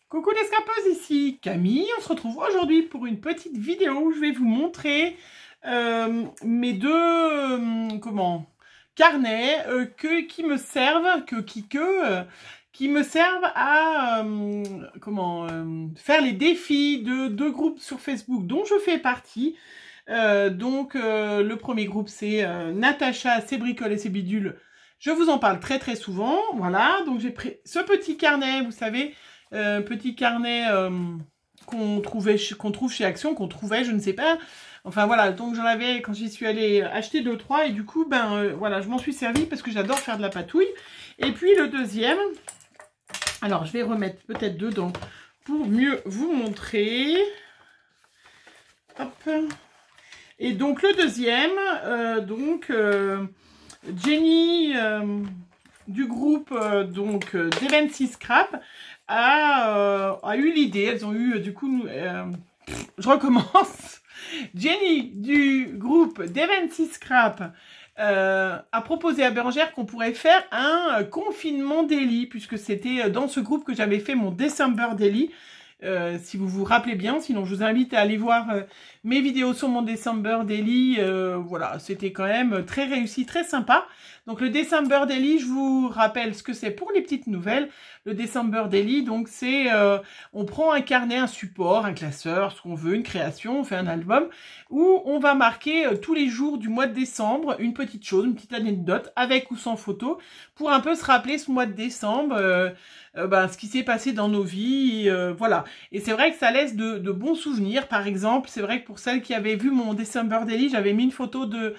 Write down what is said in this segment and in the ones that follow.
Coucou les scrapeuses, ici Camille. On se retrouve aujourd'hui pour une petite vidéo où je vais vous montrer mes deux carnets qui me servent qui me servent à faire les défis de deux groupes sur Facebook dont je fais partie. Le premier groupe c'est Natacha, ses bricoles et ses bidules. Je vous en parle très très souvent. Voilà, donc j'ai pris ce petit carnet, vous savez, petit carnet qu'on trouve chez Action, qu'on trouvait, je ne sais pas. Enfin voilà, donc j'en avais quand j'y suis allée acheter 2-3 et du coup, voilà, je m'en suis servi parce que j'adore faire de la patouille. Et puis le deuxième, alors je vais remettre peut-être dedans pour mieux vous montrer. Hop. Et donc le deuxième, Jenny du groupe Devensy Scrap a eu l'idée, elles ont eu du coup, je recommence, Jenny du groupe Devensy Scrap a proposé à Bérangère qu'on pourrait faire un confinement daily, puisque c'était dans ce groupe que j'avais fait mon December Daily. Si vous vous rappelez bien, sinon je vous invite à aller voir mes vidéos sur mon December Daily. Voilà, c'était quand même très réussi, très sympa. Donc le December Daily, je vous rappelle ce que c'est pour les petites nouvelles. Le December Daily, donc c'est, on prend un carnet, un support, un classeur, ce qu'on veut, une création, on fait un album, où on va marquer tous les jours du mois de décembre une petite chose, une petite anecdote, avec ou sans photo, pour un peu se rappeler ce mois de décembre, ce qui s'est passé dans nos vies, voilà. Et c'est vrai que ça laisse de bons souvenirs. Par exemple, c'est vrai que pour celles qui avaient vu mon December Daily, j'avais mis une photo de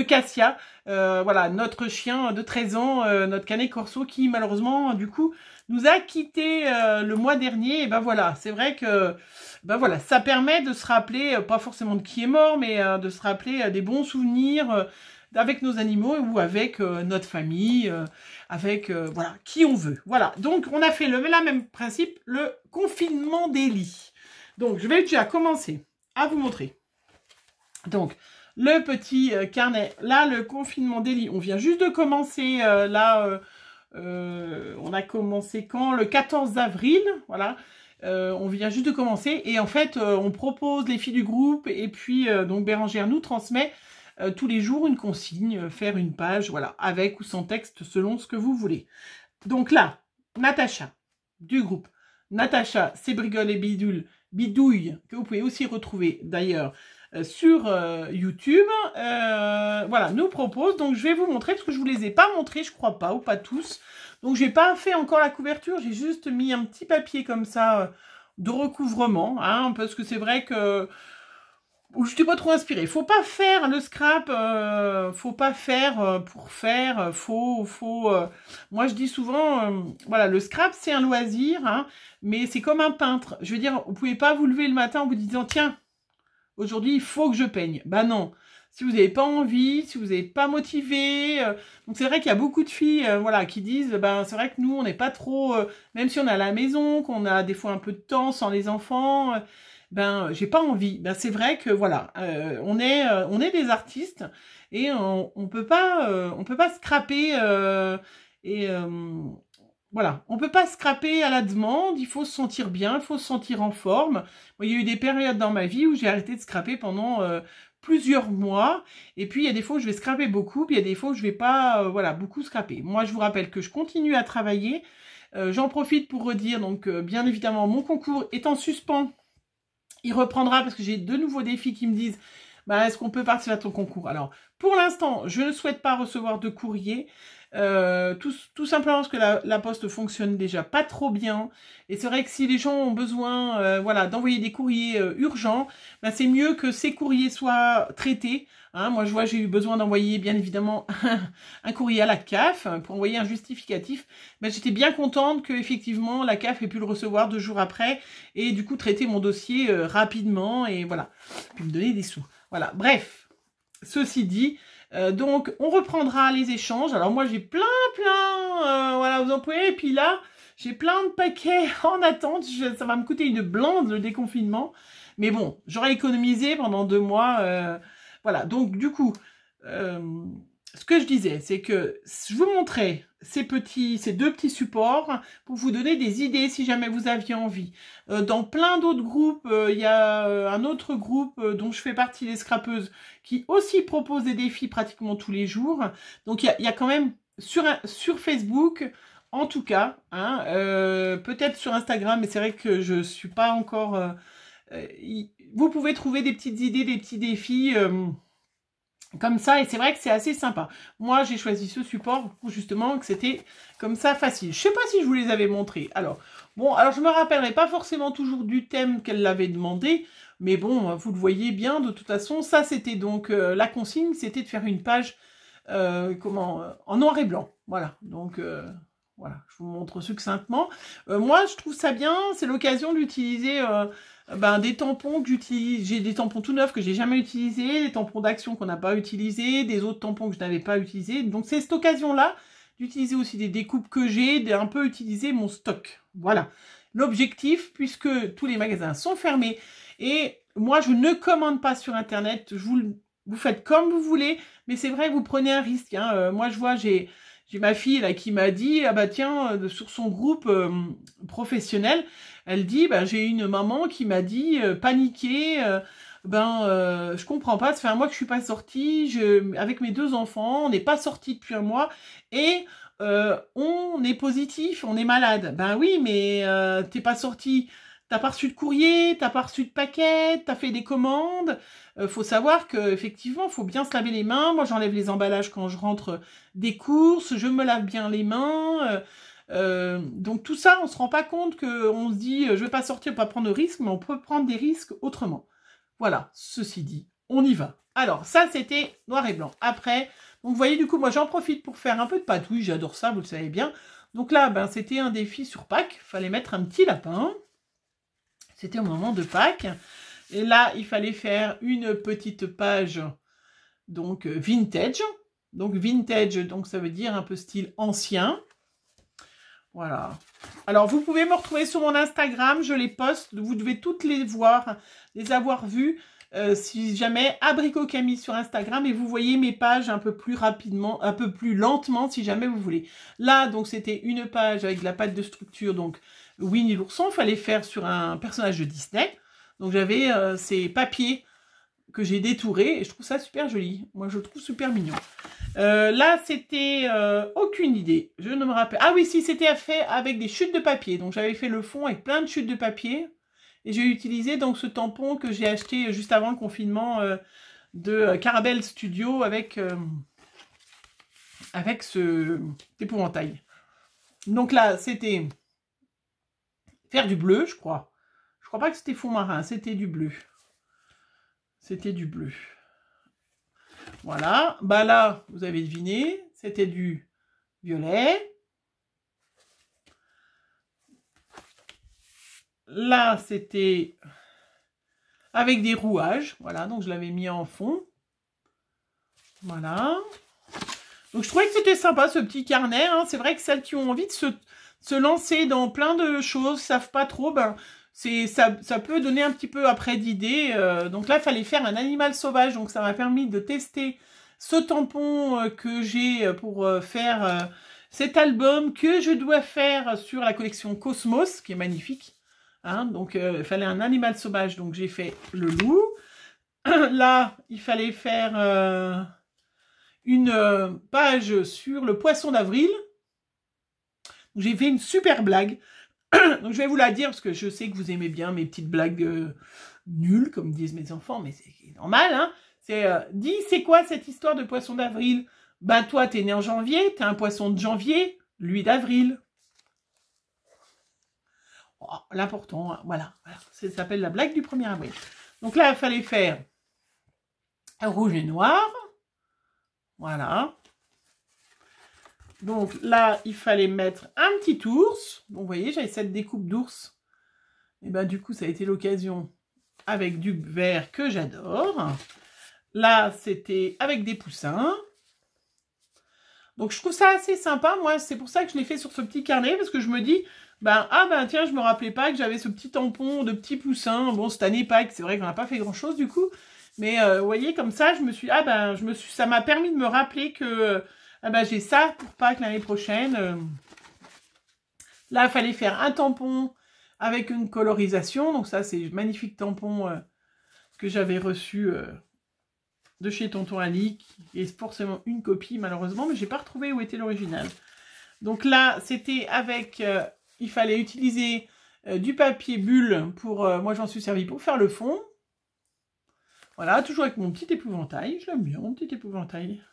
Cassia, voilà, notre chien de 13 ans, notre canet corso, qui malheureusement, du coup, nous a quittés le mois dernier. Et ben voilà, c'est vrai que voilà, ça permet de se rappeler, pas forcément de qui est mort, mais de se rappeler des bons souvenirs avec nos animaux ou avec notre famille, avec voilà, qui on veut. Voilà, donc on a fait le même principe, le confinement daily. Donc je vais déjà commencer à vous montrer. Donc le petit carnet, là le confinement daily, on vient juste de commencer, on a commencé quand? Le 14 avril, voilà. On vient juste de commencer et en fait on propose les filles du groupe et puis donc Bérangère nous transmet tous les jours une consigne, faire une page, voilà, avec ou sans texte selon ce que vous voulez. Donc là, Natacha du groupe Natacha, ses bricoles et bidouilles, que vous pouvez aussi retrouver d'ailleurs sur YouTube, voilà, nous propose. Donc je vais vous montrer, parce que je vous les ai pas montrés, je crois pas, ou pas tous. Donc j'ai pas fait encore la couverture, j'ai juste mis un petit papier comme ça de recouvrement, hein, parce que c'est vrai que je n'étais pas trop inspirée. Faut pas faire le scrap, faut pas faire pour faire, moi je dis souvent, voilà, le scrap c'est un loisir, hein, mais c'est comme un peintre. Je veux dire, vous pouvez pas vous lever le matin en vous disant tiens, aujourd'hui il faut que je peigne. Bah non. Si vous n'avez pas envie, si vous n'êtes pas motivé, donc c'est vrai qu'il y a beaucoup de filles, voilà, qui disent, c'est vrai que nous on n'est pas trop, même si on est à la maison, qu'on a des fois un peu de temps sans les enfants. J'ai pas envie. C'est vrai que voilà, on est des artistes et on peut pas scraper voilà, on peut pas scraper à la demande. Il faut se sentir bien, il faut se sentir en forme. Moi, il y a eu des périodes dans ma vie où j'ai arrêté de scraper pendant plusieurs mois. Et puis il y a des fois où je vais scraper beaucoup, puis il y a des fois où je vais pas, voilà, beaucoup scraper. Moi, je vous rappelle que je continue à travailler. J'en profite pour redire, donc bien évidemment, mon concours est en suspens. Il reprendra parce que j'ai de nouveaux défis qui me disent est-ce qu'on peut partir à ton concours? Alors, pour l'instant, je ne souhaite pas recevoir de courrier, tout simplement parce que la poste fonctionne déjà pas trop bien. Et c'est vrai que si les gens ont besoin voilà, d'envoyer des courriers urgents, c'est mieux que ces courriers soient traités. Hein, moi, je vois, j'ai eu besoin d'envoyer, bien évidemment, un courrier à la CAF pour envoyer un justificatif. J'étais bien contente que, effectivement, la CAF ait pu le recevoir 2 jours après et du coup traiter mon dossier rapidement et voilà, puis me donner des sous. Voilà, bref, ceci dit, donc on reprendra les échanges. Alors moi, j'ai plein, voilà, vous employés, et puis là, j'ai plein de paquets en attente. Ça va me coûter une blinde, le déconfinement. Mais bon, j'aurais économisé pendant 2 mois. Voilà, donc du coup, ce que je disais, c'est que je vous montrais ces deux petits supports pour vous donner des idées si jamais vous aviez envie. Dans plein d'autres groupes, il y a un autre groupe dont je fais partie, les scrapeuses, qui aussi propose des défis pratiquement tous les jours. Donc il y a quand même sur Facebook, en tout cas, hein, peut-être sur Instagram, mais c'est vrai que je suis pas encore... vous pouvez trouver des petites idées, des petits défis... comme ça, et c'est vrai que c'est assez sympa. Moi, j'ai choisi ce support pour justement que c'était comme ça facile. Je sais pas si je vous les avais montrés. Alors, bon, alors je me rappellerai pas forcément toujours du thème qu'elle l'avait demandé, mais bon, vous le voyez bien, de toute façon, ça c'était donc la consigne, c'était de faire une page en noir et blanc. Voilà, donc voilà, je vous montre succinctement. Moi, je trouve ça bien, c'est l'occasion d'utiliser... des tampons que j'utilise, j'ai des tampons tout neufs que j'ai jamais utilisés, des tampons d'action qu'on n'a pas utilisés, des autres tampons que je n'avais pas utilisés. Donc c'est cette occasion-là d'utiliser aussi des découpes que j'ai, d'un peu utiliser mon stock. Voilà. L'objectif, puisque tous les magasins sont fermés et moi je ne commande pas sur internet, vous faites comme vous voulez, mais c'est vrai que vous prenez un risque. Hein. Moi je vois, j'ai ma fille là qui m'a dit, ah bah tiens, sur son groupe professionnel, elle dit, j'ai une maman qui m'a dit, paniquée, je comprends pas, ça fait un mois que je suis pas sortie, avec mes 2 enfants, on n'est pas sortis depuis un mois, et on est positif, on est malade. Ben oui, mais t'es pas sortie, t'as pas reçu de courrier, t'as pas reçu de paquet, t'as fait des commandes. Faut savoir que effectivement, faut bien se laver les mains. Moi, j'enlève les emballages quand je rentre des courses, je me lave bien les mains. Donc tout ça, on se rend pas compte qu'on se dit, je vais pas sortir, pas prendre de risques, mais on peut prendre des risques autrement. Voilà, ceci dit, on y va. Alors, ça, c'était noir et blanc. Après, donc vous voyez, du coup, moi, j'en profite pour faire un peu de patouille, j'adore ça, vous le savez bien. Donc là, c'était un défi sur Pâques, fallait mettre un petit lapin. C'était au moment de Pâques. Et là, il fallait faire une petite page, donc vintage. Donc vintage, donc ça veut dire un peu style ancien. Voilà. Alors, vous pouvez me retrouver sur mon Instagram, je les poste, vous devez toutes les voir, les avoir vues, si jamais, Abricot Camille sur Instagram, et vous voyez mes pages un peu plus rapidement, un peu plus lentement, si jamais vous voulez. Là, donc, c'était une page avec de la pâte de structure, donc Winnie l'ourson, il fallait faire sur un personnage de Disney. Donc, j'avais ces papiers que j'ai détourés, et je trouve ça super joli. Moi, je le trouve super mignon. Là, c'était aucune idée. Je ne me rappelle. Ah oui, si, c'était fait avec des chutes de papier. Donc, j'avais fait le fond avec plein de chutes de papier. Et j'ai utilisé donc ce tampon que j'ai acheté juste avant le confinement de Carabelle Studio avec ce épouvantail. Donc là, c'était faire du bleu, je crois. Je crois pas que c'était fond marin, c'était du bleu. C'était du bleu. Voilà, là, vous avez deviné, c'était du violet. Là, c'était avec des rouages, voilà, donc je l'avais mis en fond. Voilà. Donc, je trouvais que c'était sympa, ce petit carnet. Hein. C'est vrai que celles qui ont envie de se lancer dans plein de choses, savent pas trop, ça peut donner un petit peu après d'idées. Donc là, il fallait faire un animal sauvage, donc ça m'a permis de tester ce tampon que j'ai pour faire cet album que je dois faire sur la collection Cosmos, qui est magnifique. Hein, donc il fallait un animal sauvage, donc j'ai fait le loup. Là, il fallait faire une page sur le poisson d'avril. J'ai fait une super blague. Donc je vais vous la dire parce que je sais que vous aimez bien mes petites blagues nulles, comme disent mes enfants, mais c'est normal, hein. C'est dis, c'est quoi cette histoire de poisson d'avril? Ben toi, t'es né en janvier, t'es un poisson de janvier, lui d'avril. Oh, l'important, hein, voilà. Ça s'appelle la blague du 1er avril. Donc là, il fallait faire rouge et noir. Voilà. Donc là, il fallait mettre un petit ours. Donc vous voyez, j'avais cette découpe d'ours. Et ben du coup, ça a été l'occasion avec du vert que j'adore. Là, c'était avec des poussins. Donc je trouve ça assez sympa. Moi, c'est pour ça que je l'ai fait sur ce petit carnet. Parce que je me dis, tiens, je me rappelais pas que j'avais ce petit tampon de petits poussins. Bon, cette année, Pâques, c'est vrai qu'on n'a pas fait grand-chose du coup. Mais vous voyez, comme ça, ça m'a permis de me rappeler que j'ai ça pour Pâques l'année prochaine. Là, il fallait faire un tampon avec une colorisation. Donc ça, c'est magnifique tampon que j'avais reçu de chez Tonton Ali, qui est forcément une copie malheureusement, mais j'ai pas retrouvé où était l'original. Donc là, c'était avec, il fallait utiliser du papier bulle pour, moi j'en suis servi pour faire le fond. Voilà, toujours avec mon petit épouvantail, je l'aime bien mon petit épouvantail.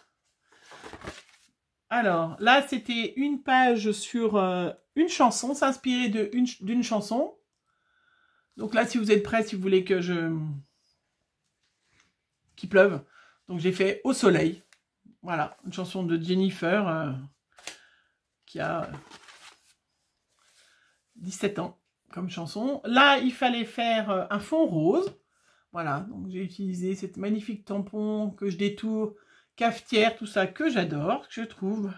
Alors là, c'était une page sur une chanson, s'inspirer d'une chanson. Donc là, si vous êtes prêts, si vous voulez que qu'il pleuve. Donc j'ai fait Au soleil. Voilà, une chanson de Jennifer qui a 17 ans comme chanson. Là, il fallait faire un fond rose. Voilà, donc j'ai utilisé cette magnifique tampon que je détourne, cafetière, tout ça, que j'adore, que je trouve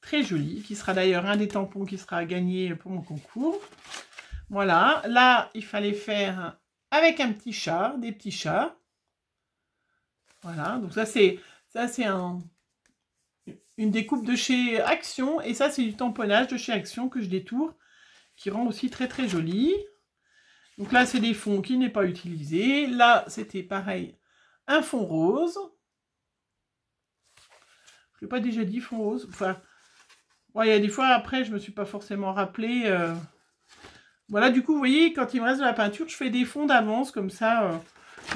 très joli, qui sera d'ailleurs un des tampons qui sera gagné pour mon concours. Voilà, là, il fallait faire avec un petit chat, des petits chats. Voilà, donc ça c'est une découpe de chez Action, et ça c'est du tamponnage de chez Action que je détourne, qui rend aussi très très joli. Donc là c'est des fonds qui n'est pas utilisé. Là c'était pareil, un fond rose. Je l'ai pas déjà dit fond rose. Enfin, ouais, il y a des fois après je me suis pas forcément rappelé. Voilà, du coup vous voyez, quand il me reste de la peinture, je fais des fonds d'avance comme ça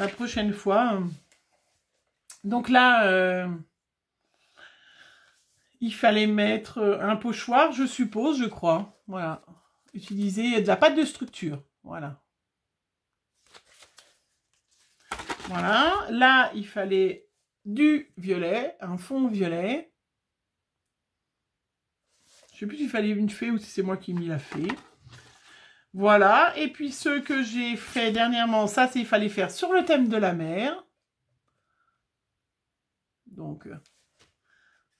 la prochaine fois. Donc là, il fallait mettre un pochoir, je suppose, je crois. Voilà. Utiliser de la pâte de structure. Voilà. Voilà. Là, il fallait du violet, un fond violet. Je ne sais plus s'il fallait une fée ou si c'est moi qui m'y l'a fait. Voilà. Et puis ceux que j'ai fait dernièrement, ça, c'est il fallait faire sur le thème de la mer. Donc,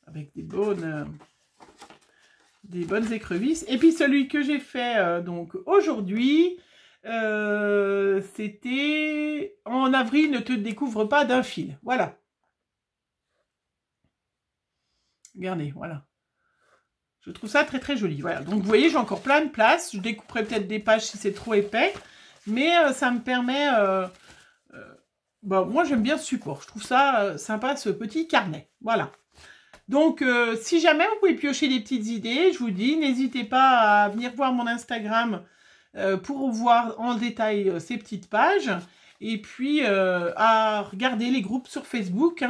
avec des bonnes écrevisses. Et puis celui que j'ai fait donc aujourd'hui, c'était en avril, ne te découvre pas d'un fil. Voilà. Regardez, voilà. Je trouve ça très très joli. Voilà. Donc vous voyez, j'ai encore plein de place. Je découperai peut-être des pages si c'est trop épais. Mais ça me permet... moi j'aime bien ce support. Je trouve ça sympa, ce petit carnet. Voilà. Donc, si jamais vous pouvez piocher des petites idées, je vous dis, n'hésitez pas à venir voir mon Instagram pour voir en détail ces petites pages. Et puis, à regarder les groupes sur Facebook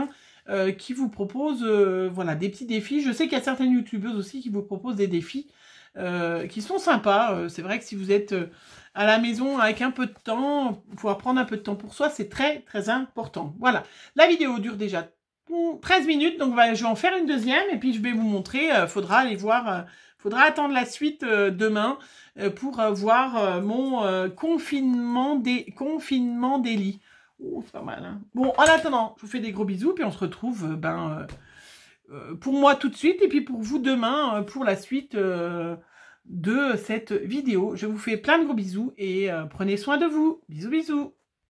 qui vous proposent voilà, des petits défis. Je sais qu'il y a certaines youtubeuses aussi qui vous proposent des défis qui sont sympas. C'est vrai que si vous êtes à la maison avec un peu de temps, pouvoir prendre un peu de temps pour soi, c'est très très important. Voilà, la vidéo dure déjà 13 minutes, donc je vais en faire une deuxième et puis je vais vous montrer, faudra aller voir, faudra attendre la suite demain pour voir mon confinement des lits. Oh, c'est pas mal, hein. Bon, en attendant, je vous fais des gros bisous, puis on se retrouve pour moi tout de suite et puis pour vous demain pour la suite de cette vidéo. Je vous fais plein de gros bisous et prenez soin de vous. Bisous, bisous.